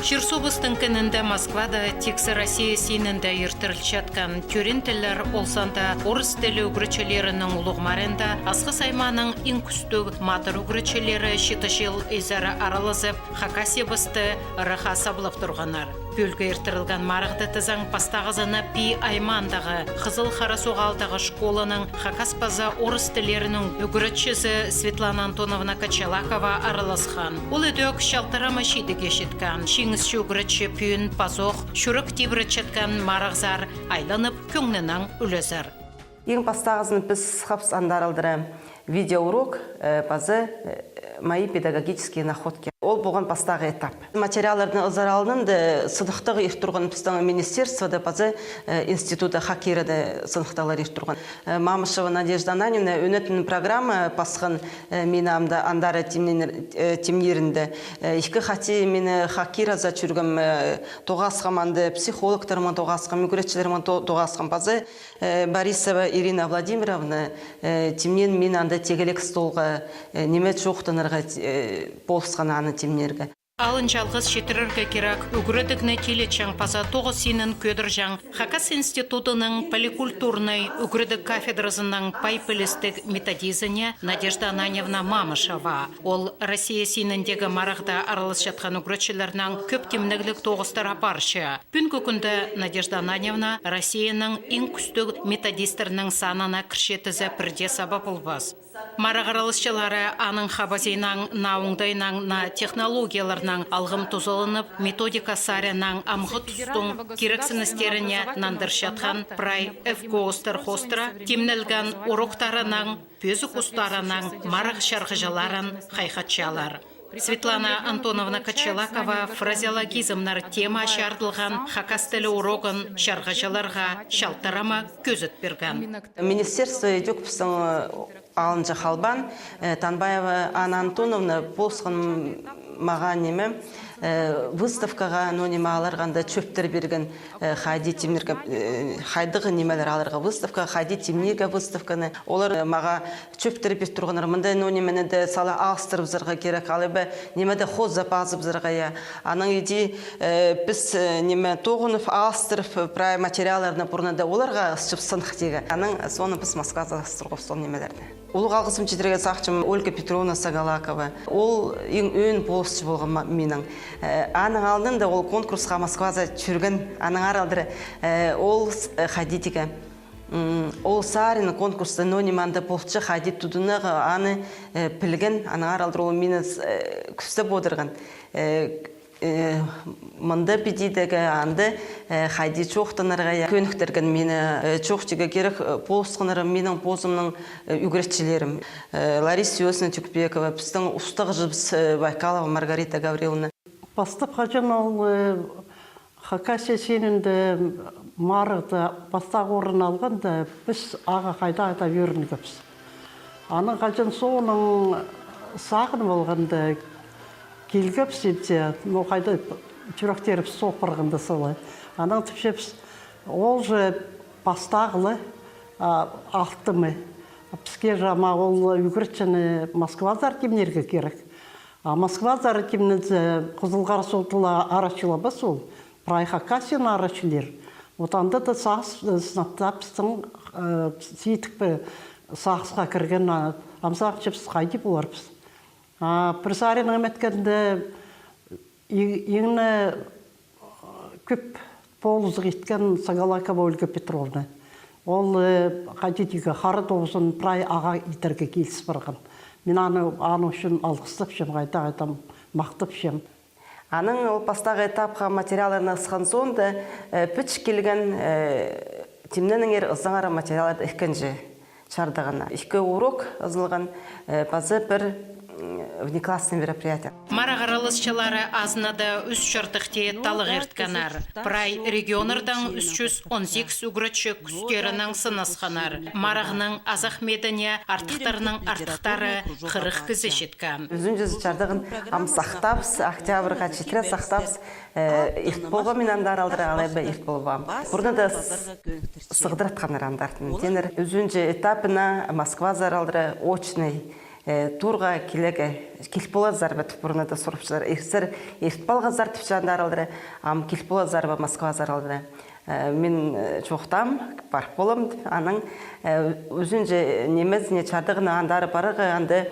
Черсобыстың кінінде Москвада тексы Россия сенінде ертірілчатқан түрен тілер олсанда орыс тілі үгірчелерінің ұлығмарында асқы сайманың ең күстік матыр үгірчелері шетішел өзара аралызып, хакасебісті рыха сабылып тұрғанар. Бөлгі ертірілген марықты тізің пастағызыны пи аймандағы Қызыл Харасуғалдағы школаның хакаспаза орыс тілерінің үгірітшісі Светлана Антоновна Качалакова араласқан. Ол өдек шалтырама шейді кешеткен. Шеңізші үгірітші пүйін пазоқ, шүрік тибірітшеткен марығзар айланып көңнінің үлізір. Ең пастағызын біз қапс андаралдыры видеоурок базы мои педагогические находки. Ол болған пастағы этап. Материалардың ызаралының сыдықтығы ертұрған біздің министерствода базы института хакирады сынықталар ертұрған. Мамышева Надежда Ананевна өнетін программа пасқан менамда андары темнерінде. Ишкі хати мені хакираза чүргім тоғасқаманды, психологтарымын тоғасқам, мүгіретшілерімін тоғасқам базы Борисова Ирина Владимировна темнен мен анда тегелек столға немет жоқтанырға болысқан аны темнергі. Алын жалғыз шетіріргі керек үгірідігіне телетшің паза тоғыз сенін көдір жаң. Хакас институтының поликультурной үгірідік кафедрасының пайпілістік методизіне Надежда Ананевна Мамышева. Ол Россия сеніндегі марағда аралыс жатқан үгірітшілерінің көп темнігілік тоғыстар апаршы. Бүнгі күнді Надежда Ананевна Россияның ең күстік методистерінің санына кіршетізі бірде сабап олбас. Мараг аралысшылары аның хабазейнің науыңдайның на технологияларның алғым тұзылынып, методика сарының амғы тұстың керексіністеріне нандыршатқан прай эвгоостыр хостыра, темнелген уроктарының, пөзік ұстарының мараг шарғыжыларын қайқатшалар. Светлана Антоновна Качалакова фразеологизмнар тема шардылған хакас тілі урогын шарғыжыларға шалтырама көзіт берген. Министерство идет алынжа халбан, Танбаева Анна Антоновна болсқан маған неме выставкаға неме аларғанда чөптер берген хайди темнерге, хайдығы немелер аларға выставка, хайди темнерге выставканы. Олар маға чөптер бер тұрғаныр. Мұнда немені де сала астырып зырға керек, алыбы немеде хоз запазып зырға я. Аның еде біз неме тоғынып астырып прай материаларына бұрнада оларға шып сынық деге. Аның соны біз Москвада астырғып сон немелерді. Ол қалғысым жетірге сақчым Ольга Петровна Сагалакова. Ол ең өн болысшы болған менің. Аның алдында ол конкурсқа Москвада жүрген. Аның аралдыры ол хадидігі. Ол сарин конкурста нониманды болчы хадид тұдынығы аны пілген. Аның аралдыры ол мені күсті бодырған. Мұнда бедейдігі анды хайди чоқтанырға көніктерген мені чоқтыға керек болысқыныры менің позымның үгіретшілерім. Лариса Иосифовна Тюкбекова, біздің ұстығы жыбыс Байкалова Маргарита Гавриловна. Бастап қажан ол Хакасия сенінді марықты бастақ орын алғанда біз аға қайда өрінігіпіз. Аның қажан соның сағын болғанда келгіп септе, қайда жүректеріп соқырғынды солай. Аның түпшепс, ол же бастағылы алтымы. Бізге жама ол үгіртшіні Москвадар кемнерге керек. Москвадар кемнеді Қызылғар солтылы арашылы ба сол, Прай Хакасияны арашылер. Отанда да сынаттапстың сейтікпі сағысқа кірген амсақ чепс қайды боларбыз. Пресарин әметкенде еңі көп полызық еткен Сагалакова Ольга Петровна. Ол қадетігі қары тоғысын прай аға итерге келсіз барған. Мен аны үшін алғыстып шем, қайта мақтып шем. Аның ол пастағы этапқа материаларына ысқан соңда пүч келген темненің ер ұзаңары материаларды ikkinchi чардығына. Ішкі урок ызылған базы бір внеклассный мероприятие. Мараг аралысшылары азынада үз шыртықте талық ертканар. Прай регионырдан 318 үгірітші күстерінің сынасқанар. Марағының азақ медіне артықтарының артықтары қырық кізі жеткен. Үзін жүзі чардығын сақтапс, октябрға четіре сақтапс, ехт болға мен андар алдыра алайба ехт болбам. Бұрны да сығдыратқаныр андартын. Денер үзінжі этапына Москва заралдыра очный турга келеге килпола зарба тупурнада сурупчулар эксер эфпалга зар тупчандар алдыра ам килпола зарба Москва зар алдыра мен чоқтам бар болам аның өзүнчө немезне чардыгына андары барыгы анды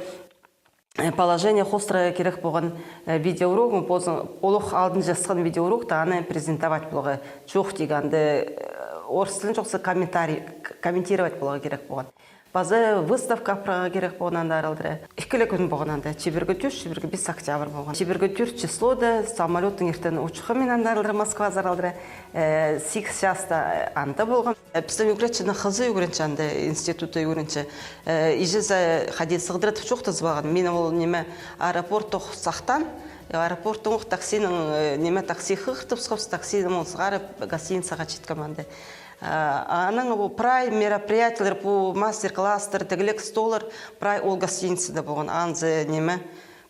положение хостра керек болған видеоурок олық алдын жасқан видеоурок та аны презентовать болға жоқ дегенде орыс тілін жоқса комментировать болға керек болған. Базы выставка апраға керек болған аралдыра. Иккілі күн болған анда. Чеберге 4, чеберге 5 октябрь болған. Чеберге 4 числода самолеттің ертен ұшқы мен андаралдыра Москва заралдыра. 8 жаста анда болған. Біздің үгіретшіні қызы үгіретші анда институты үгіретші. Ижезі хади сығдыратып жоқты зваған. Мен ол неме аэропорттық сақтан. Аэропорттың таксинің неме такси қықтып сқопсы таксидің ол сығарып гостиницаға жеткаманды. Аның прай мероприятиялар по мастер-класстар, тегілік столар прай ол гостиницада болған. Анзы неме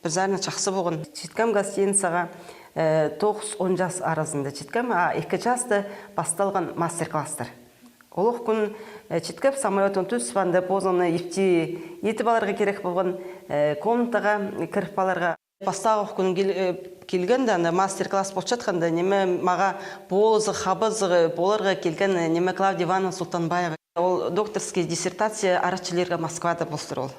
бірзарына чақсы болған. Жеткам гостиницаға 9-10 жас арасында жеткам, 2 жасты басталған мастер-класстар. Олық күн жеткап самолеттің түспанды позаны еті баларға керек болған комнатаға кіріп баларға. Бастағы күн келгенде мастер-класс болып жатқанда неме маға болызы, хабызы боларға келген неме Клавдия Ивановна Султанбаева. Ол докторский диссертация арачылерге Москвада болсыр ол.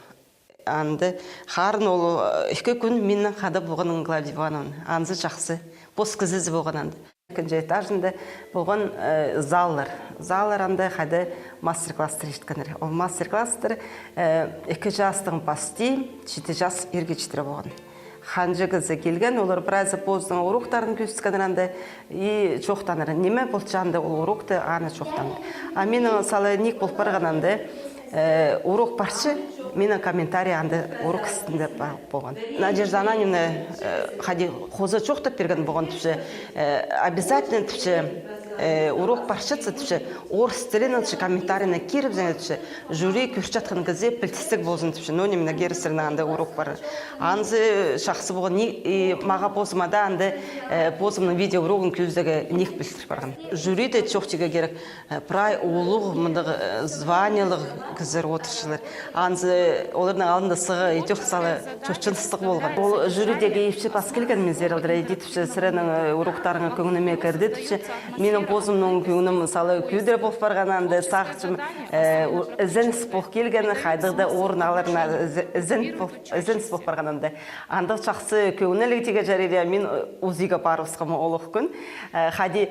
Анды харын ол 2 күн менің қада болғанын Клавдия Ивановна. Анзы жақсы, бос кізізі болған анды. Екінші этажында болған заллар. Заллар анда қады мастер-класстар жеткендер. Ол мастер-класстар 2 жастың басты, 7 жас ерге жетірі болған. Ханжы кызы келген, олар біразы поздың уроктарын көстікендерінде и жоқтаныр. Неме бұл жанды ол урокты аны жоқтаныр. А менің салы ник болып барғананды урок баршы, менің комментарий анды урок үстінде болған. Надежда Ананина хади қозы жоқтап берген болған түші. Обязательно түші урок баршыцы түші. Орыс тілінің түші комментарийна керіп зәне түші. Жюри көршатқан кізе пілтістік болсын түші. Но немені керісіріне анды урок бары. Анзы шақсы болған. Маға бозымада анды бозымның видео урогын көздегі нек білтір барған. Жюри де чоқтеге керек. Прай олуғы мұндағы званиялық кізер отыршылар. Анзы олардың алдында сығы етек салы чоқчыныстық болған. Ол жюридегі епші бас келген мезер алдыра едетіпші сірінің уроктарыңа көңініме кірді түші. Менің бозымның көңінім мысалы күйдер болып барғананды сақчым ізінс болып келгені қайдығда орын алырына ізінс болып барғананды. Андық жақсы көңінілік теге жарелия мен өзіге барысқымы олық күн. Қади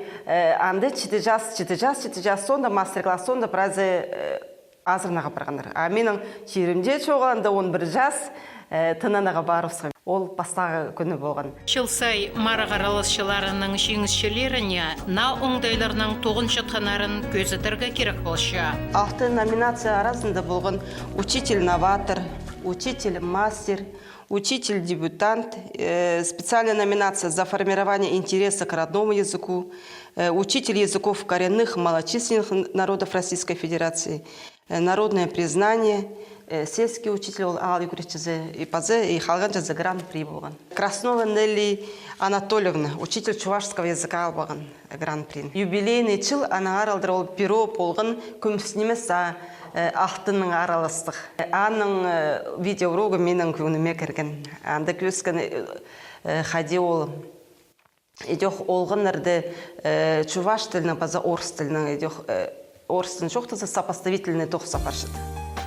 анды 7 жас сонда мастер-класс сонда біразы азырнаға барғандар. Менің шерімде чоғаланда 11 жас тынанаға барысқым. Ол бастағы күні болған. Шылсай марағаралысшыларының жеңісшілеріне на оңдайларының тоғын жатқанарын көзітіргі керек болшы. 6 номинация арасында болған учитель-новатор, учитель-мастер, учитель-дебютант, специальная номинация за формирование интереса к родному языку, учитель языков коренных малочисленных народов Российской Федерации, народное признание, сельский учитель ал югречезе и пазе и халганчезе гран-при болған. Краснова Нелли Анатольевна, учитель чувашского языка болған гран-при. Юбилейный чыл анағар алдыр ол перо болған күміснемеса алтынның араластық. Аның видеорогы менің көңіме кірген. Анда көскен хади ол. Идех олғынырды чуваш тілінің база орыс тілінің орыс тілін жоқтызы сопоставительный тоқ сапаршыды.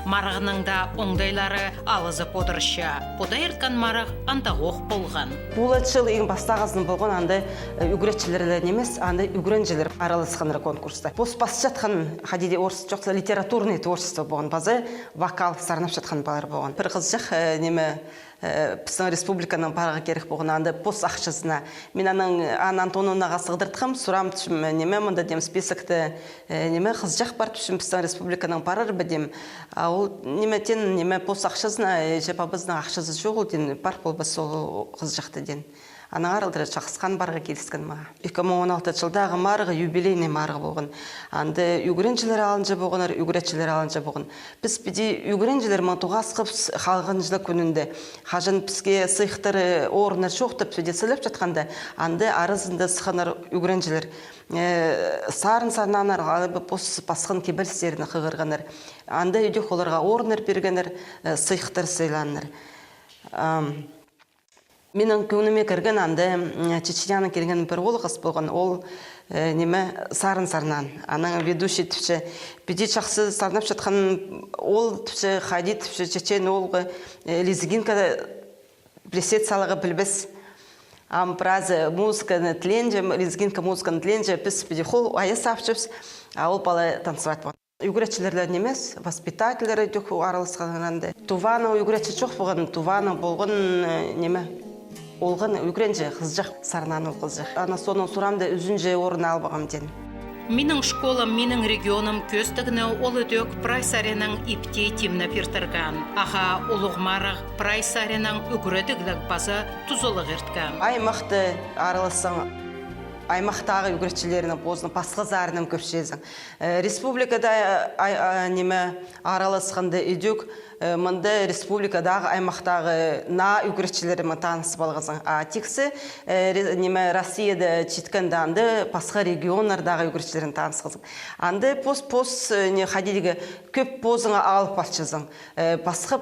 Марағының да оңдайлары алызы подыршы. Пода ерткен марақ антағоқ болған. Бұл әтшіл ең бастағызын болған аңды үгіретшілері немес, аңды үгіренжілер аралысқаныры конкурста. Бос бас жатқан қадеде орыс жоқса литературный творчество болған, базы вокал сарнап жатқан балар болған. Бір қыз жақ неме Біздің республиканың параға керек болған аңды пос ақшысына. Мен Анна Антоновнаға сығдыртқым, сұрам түшім, неме мұнда дем списокты, неме қыз жақ бар түшім біздің республиканың парар бәдем. Ол неметен неме пос ақшысына, жепа біздің ақшысы жоқ ол ден, бар бол біз сол қыз жақты ден. Аның аралдыры чақсқан барға келіскен маға. 2016 жылдағы марығы юбилейный марығы болған. Анды үгіренчілер алынжы болғаныр, үгіретчілер алынжы болған. Біз біде үгіренчілер мантуғас қып қалғынжылы күнінде. Қажын бізге сыйқтыры орынар жоқтып сөйде сіліп жатқанда, анды арызында сықанар үгіренчілер. Сарын сарнанар алып басқын кебелістеріні қығырғаныр. Анды үйде оларға орынар бергенер, сыйқтыр сыйланыр. Менің көңіме кірген анды Чечняны келген бір ол қыз болған, ол неме сарын сарнан. Аның ведущий түпші, беде жақсы сарнап жатқан ол түпші, хади түпші, чечен олғы лезгинка пресет салығы білбіз. Ампразы музыканы тленже, лезгинка музыканы тленже, біз беде қол айы сапшыпс, а ол бала танцевать болған. Үгіретшілерлер немес, воспитательлері дөк аралысқанғанды. Туваны үгіретші жоқ болған, Туваны болған неме? Олған үгіренже қыз жақ, сарнаны қыз жақ. Ана соның сұрамды үзінже орын албағам ден. Миның школам, миның регионым көстігіні ол өтек прайсаренің ипте тимні пертірген. Аға олығмарық прайсаренің үгіретігілік базы тұзылық ерткен. Аймақты аралысың, аймақтағы үгіретшілерінің бозыны пасқы зарының көпшезің. Республикада неме аралысқанды үйдік, мұнды республикадағы аймақтағы на үгіретшілеріні танысып алғызың. Тексі Россияда четкенді анды пасқы регионлардағы үгіретшілерін танысқызың. Анды пос не қадедегі көп позыңа алып башчызың. Пасқы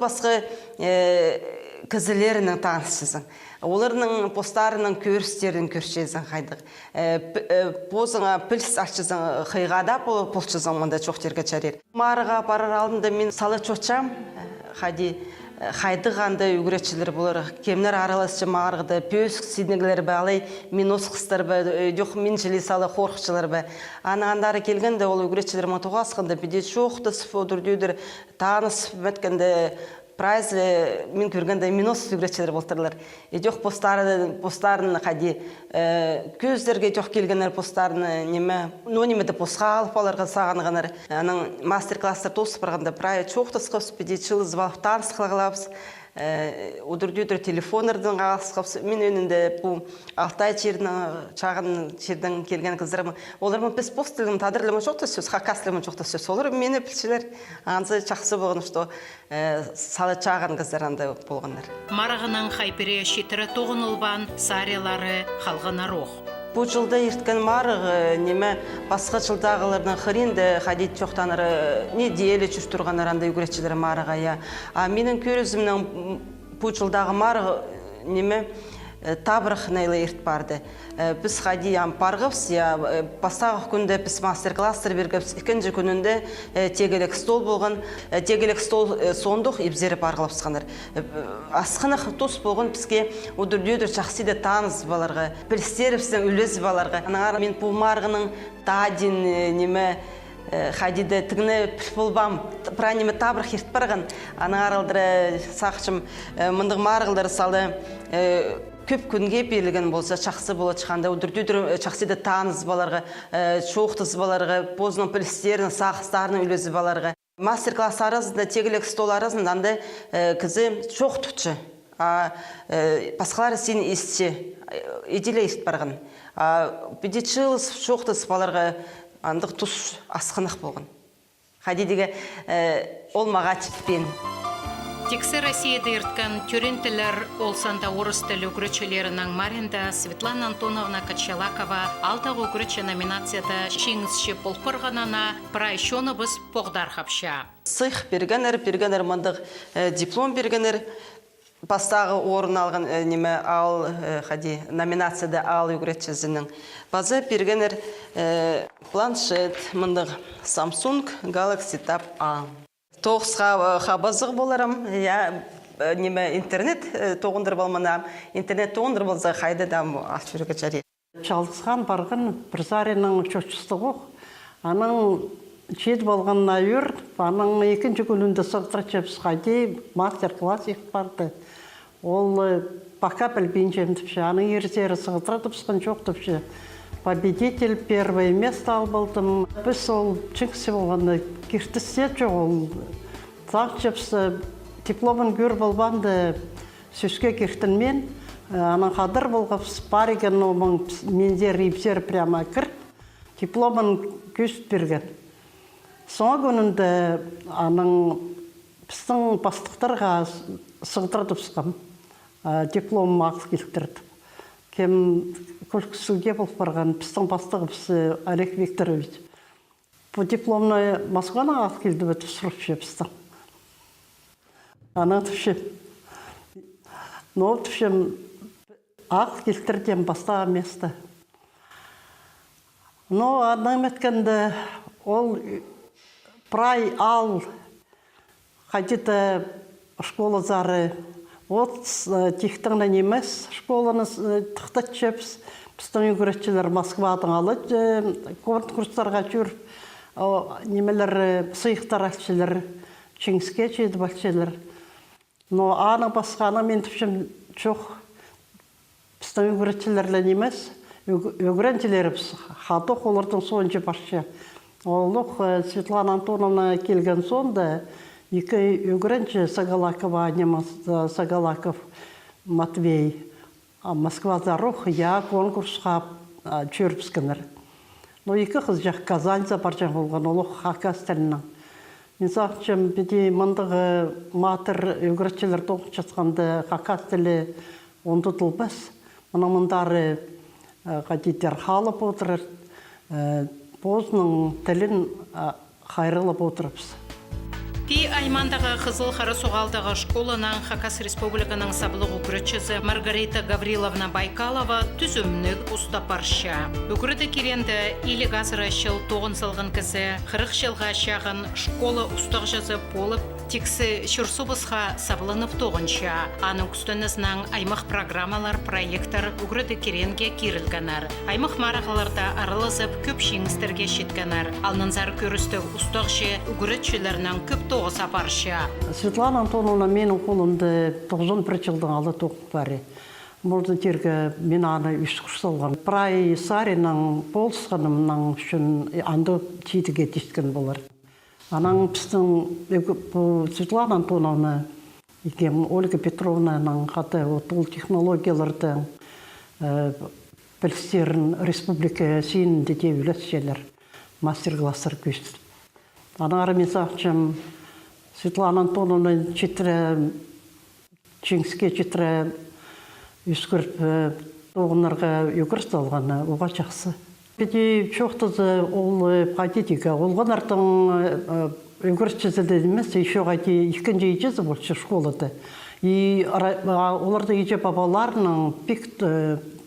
кізілерінің танысызың. Оларының постарының көрістерін көршезің қайдық. Позыңа пілс ашчызың қиғада болчызың мұнда чоқтерге чарер. Марыға барар алдында мен салы чоқчам, қайдығанды үгіретшілер болар. Кемнер араласшы мағырғыды, пөсік сиднегілер бі, алай минос қыстар бі, дөқ мен жыли салы қорқшылар бі. Анағандары келгенде ол үгіретшілер мұтуға асқында біде шоқты сыфодыр таныс мәткенде прайз мен көргенде минос үгіретшілер болтырлар. Жоқ постарын қади көздерге жоқ келгенер постарын немеді посқа алып аларға сағанғанар. Аның мастер-кластар тосып барғанда прай чоқты сқыз беде чылы звалып таныс қылғылапыз. Удыр-дүйдір телефонырдың алысқапсы. Мен өнінде бұл Алтай чердің, чағын чердің келген қыздарым. Олармын біз постылым, тадырлымын жоқты сөз, хақаслымын жоқты сөз. Олар мені білшілер аңызы жақсы болған, что салы чағын қыздарында болғандар. Марағының хайпере шетірі тоғын ұлбан, сарелары қалғына роқ. Бұл жылда ерткен марығы неме басқа жылдағылардың қыринді қадет жоқтаныры неделі чүш тұрғанар анда үгіретшілері марыға. Менің көрізімнің бұл жылдағы марығы неме табырық нәйлі ерт барды. Біз қади парғывс, бастағы күнде біз мастер-кластыр бергіпс, екінші күнінде тегелік стол болған, тегелік стол сондық ебзері парғылапсқаныр. Асқынық тос болған бізге өдір-дөдір жақсыды таныз баларға, білістеріпсің үліз баларға. Анағар мен бұл марғының тадин неме Хадиді тігіні болбам, пранеме табырық ерт барған. Анағар алдыры сақшым мұндық марғылдары салы көп күнге берілген болса, жақсы бола чықанда, өдір-дөдір жақсыды таныз баларға, шоқтыз баларға, позының білістерінің, сақыстарының үлезі баларға. Мастер-класс арасында, тегілік стол арасында анда кізі жоқ тұтшы. Пасқалары сені естіші, еделі ест барған. Біде чылыз, шоқтыз баларға андық тұс асқынық болған. Қадедегі ол маға тіппен. Тексі Россияда ерткен түрентілер олсанда орыс тілі үгіретшілерінің марында Светлана Антоновна Качалакова алтағы үгіретші номинацияда шеңізші болпырғанана прайшоны біз поғдар қапша. Сыйх бергенер мұндық диплом бергенер, бастағы орын алған неме ал номинацияда ал үгіретшізінің. Базы бергенер планшет мұндық Samsung Galaxy Tab A. Тоғысқа қабазық боларым, интернет тоғындыр болманам, интернет тоғындыр болса қайды дам ашырығы жари. Чалғысқан барған Прзаренің чөтшісті қоқ, аның чет болғанына үйір, аның екінші күнінде сұртыр чепс қайды мастер-класс ек барды. Ол бақа білбейін жемдіпші, аның ерзері сығытыр тұпсқан жоқ тұпшы. Победитель первое место албылдым. Біз ол чыңкісі болғанда кертістет жоқ ол. Зақ жепсі дипломын көр болғанды сөзге кертін мен. Анан қадыр болғапс бар екен, оның менде рейпсер прямо кір, дипломын көшіп берген. Соңа күнінде аның біздің бастықтарға сығдырдып сұқам, дипломым ақы келтірді. Кем көркісілге болып барған біздің бастығымыз Олег Викторович. Бұл дипломны Москваға ақы келді өтіп сұрып жепістің. Ана түшім. Но түшім ақы келтірден бастаған месті. Но аның өткенде ол прай ал қайтеті школа зары от тихтіңнен емес школаны тұқтат жепс. Біздің үйгіретшілер Москвадан алып, курстарға жүріп, немелер сыйықтар әлшілер, Чингиске жеді бәлшілер. Но аны басқаны мен түшім жоқ. Біздің үйгіретшілерлен емес, үйгіреншілеріміз хаты қолырдың соңыншы баршы. Олық Светлана Антоновна келген сонда, екі үйгіренші Сагалакова, Сагалаков Матвей, Москвада рух, я конкурсқа жүріпскенер. Но екі қыз жақ Казаньза баржан болған, олық Хакас тілінің. Мен сақчым, беді мұндағы матыр үйгіретшілер тоғын жатқанды Хакас тілі онды тұлбас. Мұна мұндары қадеттер қалып отырыр, бозының тілін қайрылып отырыпсы. Пи Аймандағы Қызыл Қара Соғалдағы школынан Хакас Республиканың сабылық үкіретшісі Маргарита Гавриловна Байкалова түзімнік ұстапарша. Үкіреті керенді илі ғасыры шыл тоғын сылғын кісі 40 жылға шағын школа ұстақ жазы болып, тексі шүрсубысқа сабылынып тоғынша. Аның күстінісінің аймақ программалар, проекттар үкіреті керенге керілгенер. Аймақ марақаларда арылызып көп шеңістерге шеткенер. Алнынзар көрісті ұстақ же үкіретшілерінің көп тоғыз апарша. Светлана Антоновна менің қолымды 91 жылдың алы тоқып бәрі. Молды терге мен аны үш құшсалған. Прай Саринның болысқанымның үшін анды тетіге тескен болар. Анаң біздің Светлана Антоновна, Ольга Петровнаның қаты ол технологиялардың білістерін республика сенінде де үлесшелер, мастер-кластар көшті. Анары мен сақчым Светлана Антоновна Чингиске жетірі үскіріп оғынарға өкіріс алғаны, оға жақсы. Беді çoğtazı ol patetika olğan artın ögörçüzde demez, еще қайти ikinci icazı bolçu şkolada. Оларда иже бабаларның пик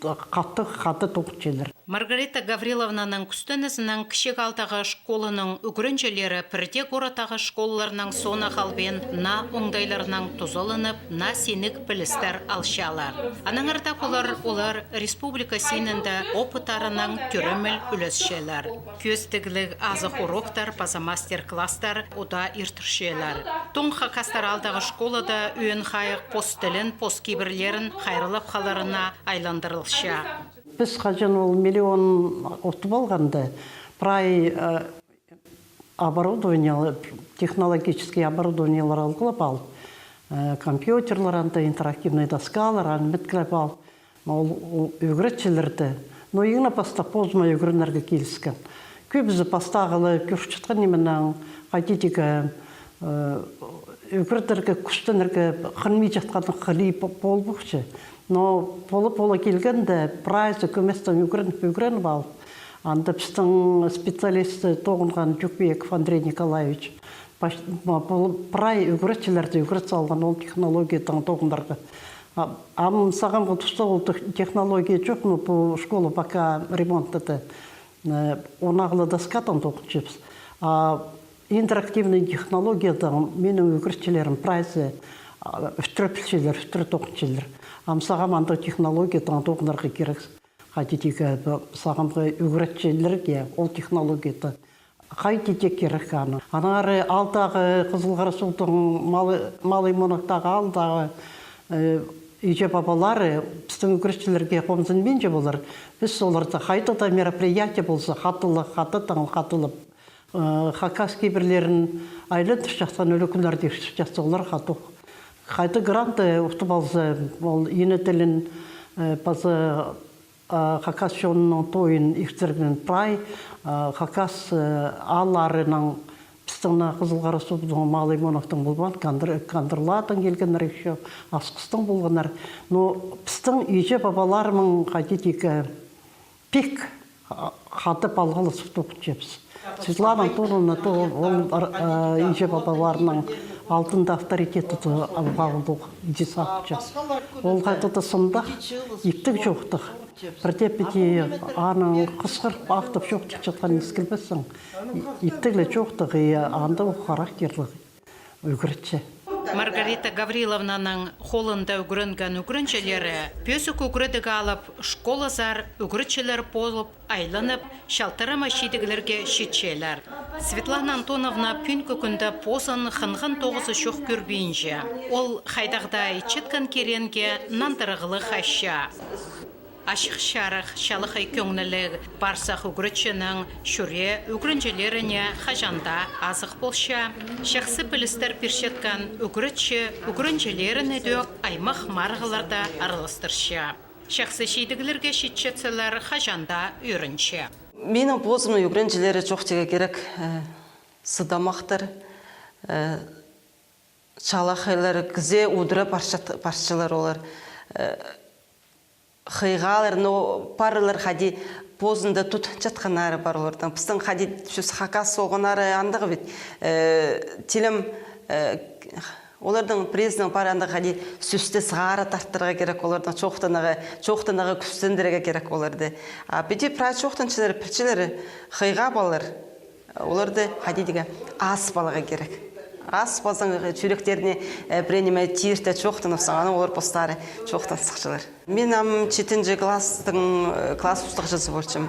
қатты тоқчелер. Маргарита Гавриловнаның күстінізінің кішек алтағы школының үгірінчелері пірде қоратағы школаларының соны қалбен на оңдайларының тұзылынып, на сенік білістер алшалар. Аның артап олар республика сенінде опытарының түріміл үлесшелер. Көстігілік азық уроктар, паза мастер-кластар, ода иртіршелер. Тоң Хакастар алдағы школада үйін қайық постілін, посткибірлерін қайрылып қаларына айландырылша. Біз қажан ол миллион ұтып алғанды, прай оборудование, технологические оборудованиялар алғылап ал, компьютерлар, интерактивный доскалар, мәткіліп ал, ол өгіретшілерді. Но еңі паста позма өгірінерге келіскен. Көбізі пастағылы көшіп жатқан неменің қайтетігі өгіреттерге күштенерге қынмей жатқаны қылей бол бұқшы. Но пола келгенде прайсы көместен үгірен бал. Анда біздің специалисті тоғынған Жүкбеков Андрей Николаевич. Прай үгіретшілерді үгірет салған ол технологиядан тоғындарға. Саған ғытышта ол технология жоқ, но бұл школа пока ремонттады. Онағылы доскатан тоғын жепс. Интерактивный технологиядан менің үгіретшілерім прайсы үштіріпшілер, үштірі тоқыншілер. Сағам анда технология тоғындарға керек. Қайтетігі сағамға үгіретшілерге ол технологияда қайтетек керек қаны. Анары алдағы Қызылқара Судың малы монақтағы алдағы үйже бабалары біздің үгіретшілерге қомсын менже болар. Біз оларда қайтыда мероприятие болса қатылып. Хакас кейбірлерін айлы түш жақтан өлікілерді жатса олар қатық. Қайты гранты ұқтып алсы, ол ені тілін Bazı Hakas şonun toyun ihtirgen pray Hakas ağlarının Пистана кызылгара субдың малый монақтың болған, кандырлатын келгенлер еще, асқыстың болғанлар. Но пистың үйже бабаларымың қадетігі пик хатып алғалы сұқтық жепсіз. Светлана Антоновна үйже бабаларының алтын авторитеті алғалдық десатчыз. Ол қайтыды сында иптік жоқтық. Бірде біде аның қысқыр ақтып жоқтық жатқан ескілбесің. Иптіглі жоқтық аңды характерлік өгіретші. Маргарита Гавриловнаның холында үгірінген үгіріншелері пөсік үгірідігі алып, школа зар үгірітшелер болып, айланып, шалтырама шидігілерге шетшелер. Светлана Антоновна пүн көкінді посын қынғын тоғызы шоқ көрбейінже. Ол қайдағдай четкен керенге нандырығылы қайша. Ашық шарық, шалықай көңілік барсақ үгірітшінің шүре үгірінжелеріне қажанда азық болша. Шақсы білістер першеткен үгірітші үгірінжелеріне дөк аймақ марғыларда аралыстырша. Шақсы шейдігілерге шетшетселер қажанда үйрінші. Менің бозымның үгірінжелері жоқ теге керек сыдамақтыр. Шалақайлар кізе удыра паршылар олар. Хыйғалар, но парылар хади позында тут жатқанары бар олардан. Пыстың хади шүс хакас соғынары андығы бет. Телім олардың презінің пары андығы хади сүсті сығары тарттырға керек олардан чоқтанығы күстендірге керек оларды. Беде прай чоқтаншылары, пірчілері хыйға балар. Оларды хади деге ас балаға керек. Ас болсаң жүректеріне біреніме тиірті чоқтанып сағаны олар постары чоқтан сықшылар. Мен 7-ші класс ұстық жазы болчым.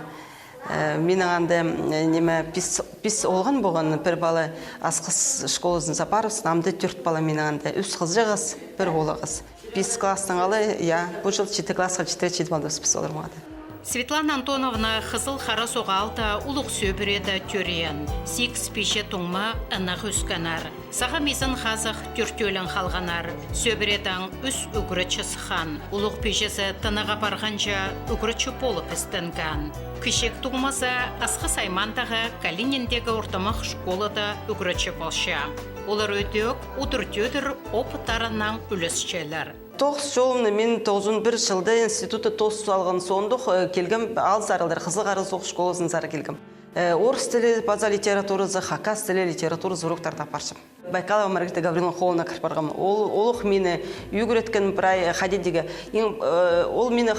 Менің аңды неме пис олған болған бір балы асқыз школысын сапарысын, амды 4 бала менің аңды. Үс қыз жағыз, бір олы қыз. Пис класстың алы, бұл жыл 7 классқа 7 балды спис олар мағады. Светлана Антоновна қызыл қара соғалда ұлық сөбіреді түрен. Сикс пеше тұңма ынақ үсканар. Саға мезін қазық түртөлін қалғанар. Сөбіредің үс үгірітші сыхан. Ұлық пешесі тыныға барғанша үгірітші болып істінген. Кішек тұғмаза асқы саймандағы Калининдегі ортамақ школада үгірітші болша. Олар өтек, ұдыр-төдір опытарынан үлісшелер. 9 жолымны мен 91 жылда институты тосу алған сондық келгім ал зарылдар, қызыл қары соқ школасын зары келгім. Орыс тілі, база литературасы, хакас тілі литературасы уроктарда паршым. Байкалова Маргарита Гавриловна қолына кіріп барғам. Олық мені үйгіреткен бірай қадедеге. Ол мені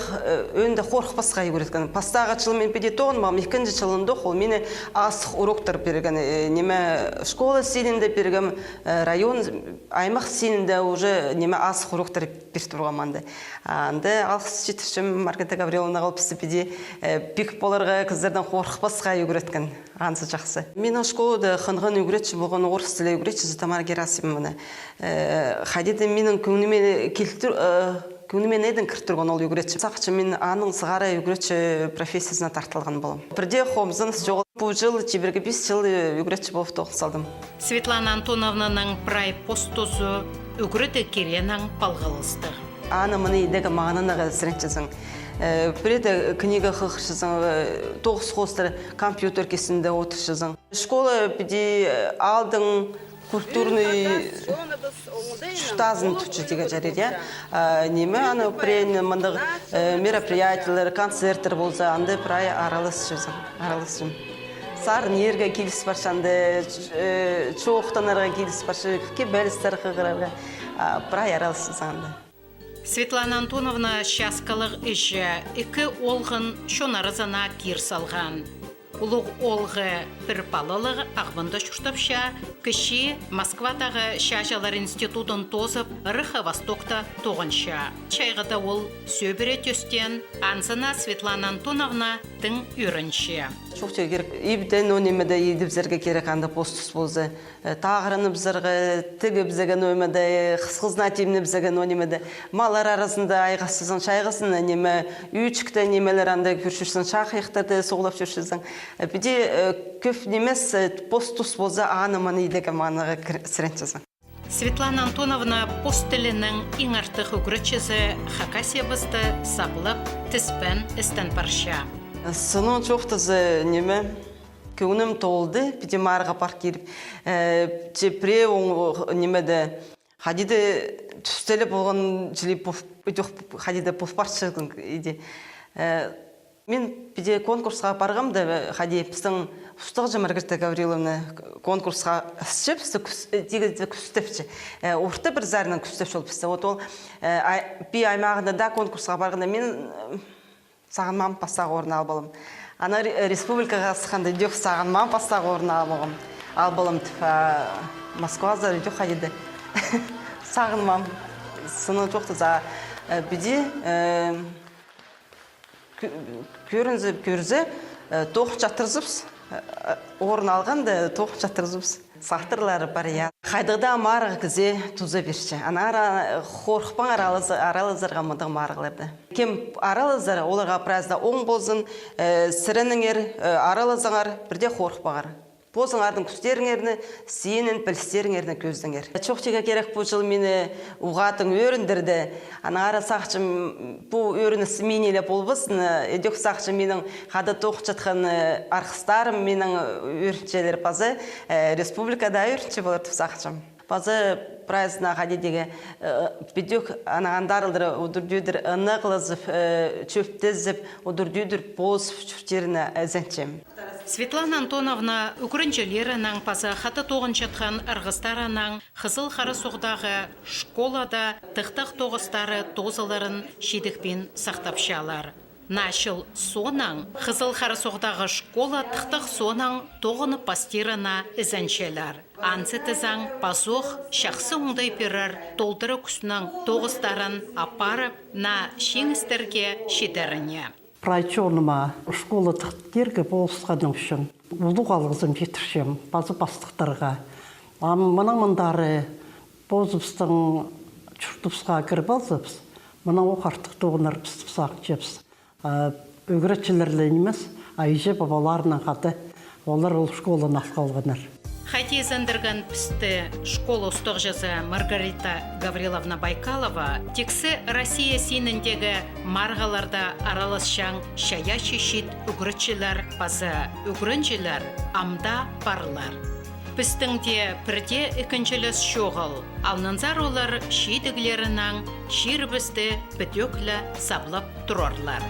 өнді қорқпасқа үйгіреткен. Пастаға жылы мен педе тоғын, мағым 2-ші жылында ол мені асық уроктар берген. Неме школа сенінде берген, район, аймақ сенінде уже неме асық уроктар берді бұрғаманды. Анды алқыс жетішім Маргарита Гавриловна қалпысы педе пик боларға кіздерден қорқпасқа үйгіреткен. Ансы жақсы. Мен школада қынған үйгіретші болған орыс тілі үйгіретші Тамара Герасимовна. Хадиді менің көңімен едін кірттірген ол үйгіретші. Сақчы мен аның сығара үйгіретші профессиясына тартылған болым. Бірде қомызын жоғыл бұл жыл, жебірге 5 жыл үйгіретші болып тоқын салдым. Светлана Антоновнаның прай постозу үгіреті керенің балғалысты. Аны мұны едегі мағананаға сіренчізің. Біреді книга қықшызың, 9 қостыр компьютер кесінде отыршызың. Школа біде алдың культурный штазын тұтшы деген жарер. Неме аны мұндық мероприятиялар, концерттер болса, аңды прай аралысым. Сар нерге келіс баршанды, чоқтанарға келіс баршы, кебәлістер қығырарға прай аралысызанды. Светлана Антоновна шаскалық іші екі олғын шонарызана кер салған. Улуг олғы бір балылығы ағвында шүртапша, кіші Москвадағы Шажалар институтын тозып, Рыха Востокта тоғынша. Чайғыда ол сөбіре төстен, анзына Светлана Антоновна тың үрінші. Çok керек. İbden önümde yedibzerge gerek anda postus bozu. Tağırını bizerge, tıgı bizegen önümde, kızgızna timni bizegen önümde. Mallar arasında ayğasızın, çayğasın önüme, üçükte nemeler anda görüşürsün, şahıqtарды soğulap görüşürsün. Bir de köp nemez postus bozu anımanı idege manıға сіренчесің. Светлана Антоновна постелінің ең артық үгірітшісі Хакасиябызды саплып, тіспен істен парша. Сыны çoxtazı neme көңілім толды, бітем арға парк келіп, чепре немеді хадиді түстелі болған жылы хадиді пұфпаршығын еді. Мен біде конкурсқа барғамды, хади біздің ұстығы Маргарита Гавриловна конкурсқа үстіп, дегізді күстепші. Орты бір зарынан күстепші ол бізді. Ол бей аймағында да конкурсқа барғанда мен сағынмам пастағы орын албалым. Ана республикаға сықанды дөк сағынмам пастағы орын албалым. Москваза дөк хадиді. Сағынмам. Сыны жоқты за біде көрінзі тоқ жатырзыпс. Орын алғанды тоқ жатырзыпс. Сақтырлары бар я. Қайдығда марғы кізе тұзы берші. Ана қорқпан аралызарға мұндың марғыларды. Кем аралызары оларға празда оң болсын, сірініңер аралызыңар бірде қорқпағар. Бозыңардың күстеріңеріні, сиенін, пілістеріңеріні көздіңер. Чоқтеге керек бұл жыл мені ұғатын өріндірді. Ана ара сақчым бұл өріні сменелі болбысын. Едек сақчым менің қады тоқ жатқан арқыстарым менің өріншелер базы республикада өрінші болырды сақчым. Базы прайзына қадедеге бедек анағандарылдыры ұдырдүйдір ұнықлызып, чөптезіп, ұдырдүйдір бозып жүртеріні әзенчем. Светлана Антоновна үкірінчелерінің пазы қаты тоғын жатқан ырғыстарының қызыл қары соғдағы школада тықтық тоғыстары тозыларын шедікпен сақтапшалар. Нашыл сонан қызыл қары соғдағы школа тықтық сонан тоғыны пастирына ізеншелер. Ансетізан пазоқ шақсы оңдай перір толдыры күсінің тоғыстарын апарып на шеңістерге шедеріне. Прайчоныма школа тықтырге болысқаның үшін ұлық алғызым жетіршем, базы бастықтарға. Мұның мұндары бозыпстың чүртіпсіға кіріп алзыпс, мұның оқартық тоғынар пістіпсақ жепс. Өгіретшілерлі емес, айже бабаларының қаты, олар ол школаны асқалғанар. Хати зандырган пісті школа ұстық жазы Маргарита Гавриловна Байкалова тексі Россия сеніндегі марғаларда араласшан шая шешет үгірітшілер базы үгірінжілер амда барлар. Пістіңде бірде екіншіліс шоғыл, алнынзар олар шейдігілерінің шербізді бітөклі саблап тұрарлар.